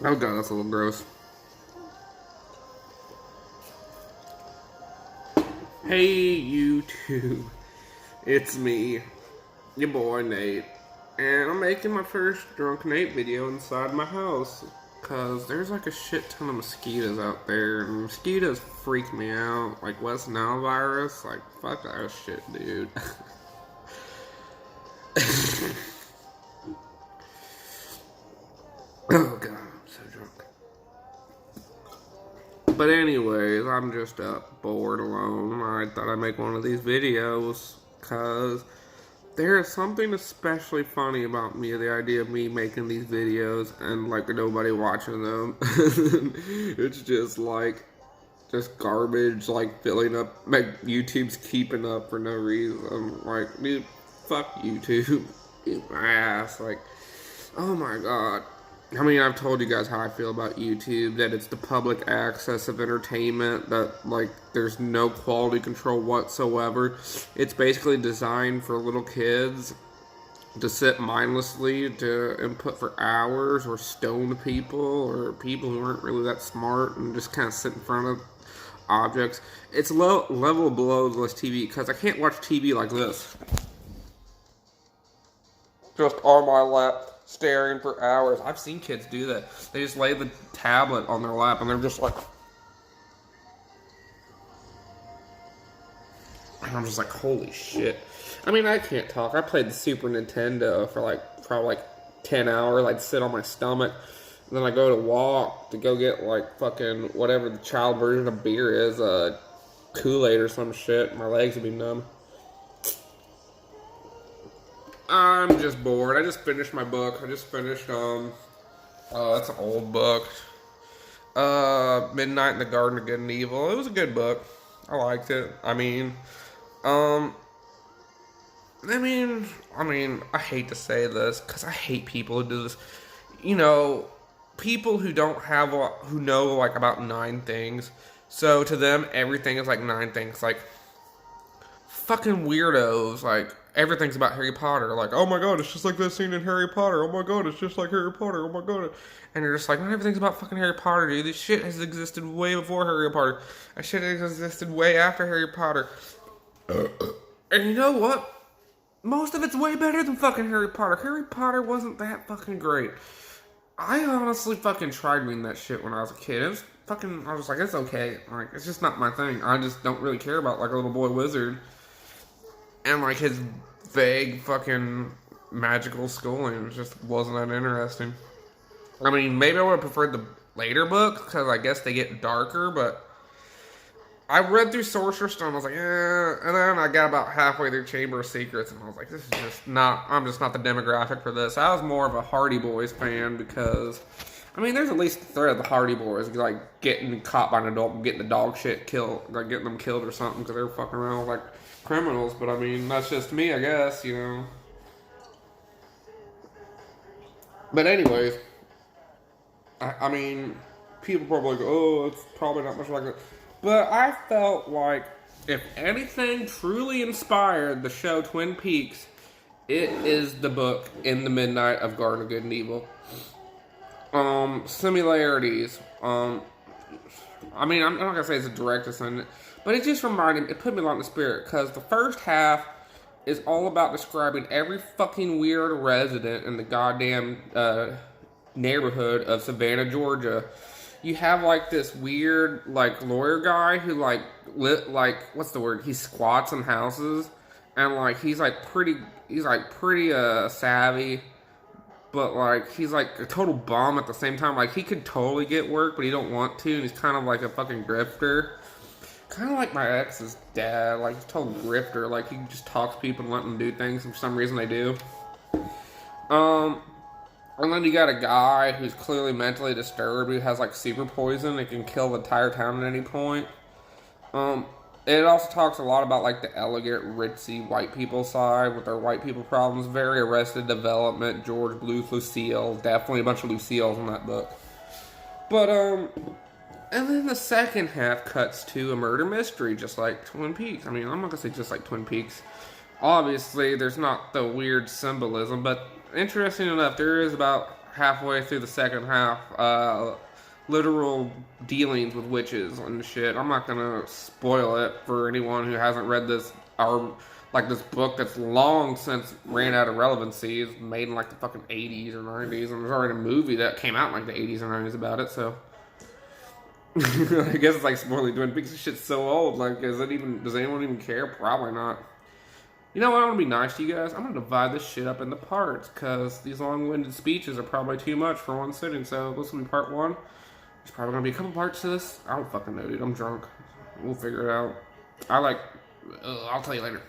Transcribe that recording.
Oh god, that's a little gross. Hey YouTube, it's me, your boy Nate, and I'm making my first Drunk Nate video inside my house, cause there's like a shit ton of mosquitoes out there, and mosquitoes freak me out, like West Nile virus, like fuck that shit, dude. Oh god, I'm so drunk. But anyways, I'm just bored alone. I thought I'd make one of these videos because there is something especially funny about me, the idea of me making these videos and like nobody watching them. It's just like just garbage, like filling up, like YouTube's keeping up for no reason. Like, dude, fuck YouTube. Eat my ass. Like, oh my god. I mean, I've told you guys how I feel about YouTube, that it's the public access of entertainment, that, like, there's no quality control whatsoever. It's basically designed for little kids to sit mindlessly to input for hours, or stone people, or people who aren't really that smart and just kind of sit in front of objects. It's level below this TV, because I can't watch TV like this. Just on my lap, staring for hours. I've seen kids do that. They just lay the tablet on their lap and they're just like... And I'm just like, holy shit. I mean, I can't talk. I played the Super Nintendo for like, probably like 10 hours. I'd sit on my stomach. And then I go to walk to go get like fucking whatever the child version of beer is, Kool-Aid or some shit. My legs would be numb. I'm just bored. I just finished my book. I just finished, that's an old book. Midnight in the Garden of Good and Evil. It was a good book. I liked it. I mean, I hate to say this, because I hate people who do this. You know, people who don't have, who know, like, about 9 things. So, to them, everything is, like, 9 things. Like, fucking weirdos, like, everything's about Harry Potter. Like, oh my god, it's just like that scene in Harry Potter. Oh my god, it's just like Harry Potter. Oh my god. And you're just like, not everything's about fucking Harry Potter, dude. This shit has existed way before Harry Potter. That shit has existed way after Harry Potter. And you know what? Most of it's way better than fucking Harry Potter. Harry Potter wasn't that fucking great. I honestly fucking tried reading that shit when I was a kid. It was fucking, I was like, it's okay. Like, it's just not my thing. I just don't really care about, like, a little boy wizard. And, like, his vague fucking magical schooling just wasn't that interesting. I mean, maybe I would have preferred the later books, because I guess they get darker, but I read through Sorcerer's Stone, I was like, and then I got about halfway through Chamber of Secrets, and I was like, this is just not, I'm just not the demographic for this. I was more of a Hardy Boys fan, because, I mean, there's at least a thread of the Hardy Boys, like, getting caught by an adult and getting the dog shit killed, like, getting them killed or something, because they were fucking around with, like, criminals, but I mean, that's just me, I guess, you know. But anyways, I mean, people probably go, oh, it's probably not much like that. But I felt like, if anything truly inspired the show Twin Peaks, it is the book In the Midnight of Garden of Good and Evil. Similarities, I mean, I'm not gonna say it's a direct descendant, but it just reminded, it put me a lot in the spirit, because the first half is all about describing every fucking weird resident in the goddamn neighborhood of Savannah, Georgia. You have, like, this weird, like, lawyer guy who, like, what's the word? He squats in houses, and, like, he's pretty savvy, but, like, he's, like, a total bum at the same time. Like, he could totally get work, but he don't want to, and he's kind of like a fucking grifter. Kind of like my ex's dad, like, he's a total grifter. Like, he just talks to people and let them do things, and for some reason they do. And then you got a guy who's clearly mentally disturbed, who has, like, super poison that can kill the entire town at any point. It also talks a lot about, like, the elegant, ritzy white people side with their white people problems. Very Arrested Development, George Bluth, Lucille. Definitely a bunch of Lucille's in that book. But, and then the second half cuts to a murder mystery, just like Twin Peaks. I mean, I'm not gonna say just like Twin Peaks. Obviously, there's not the weird symbolism, but interesting enough, there is about halfway through the second half, literal dealings with witches and shit. I'm not gonna spoil it for anyone who hasn't read this, or like this book that's long since ran out of relevancy. It's made in like the fucking 80s or 90s, and there's already a movie that came out in like the 80s or 90s about it, so. I guess it's like spoiling Twin Peaks. This shit's so old. Like, does anyone even care? Probably not. You know what? I'm gonna be nice to you guys. I'm gonna divide this shit up into parts, because these long-winded speeches are probably too much for one sitting. So this will be part one. There's probably gonna be a couple parts to this. I don't fucking know, dude. I'm drunk. We'll figure it out. I'll tell you later.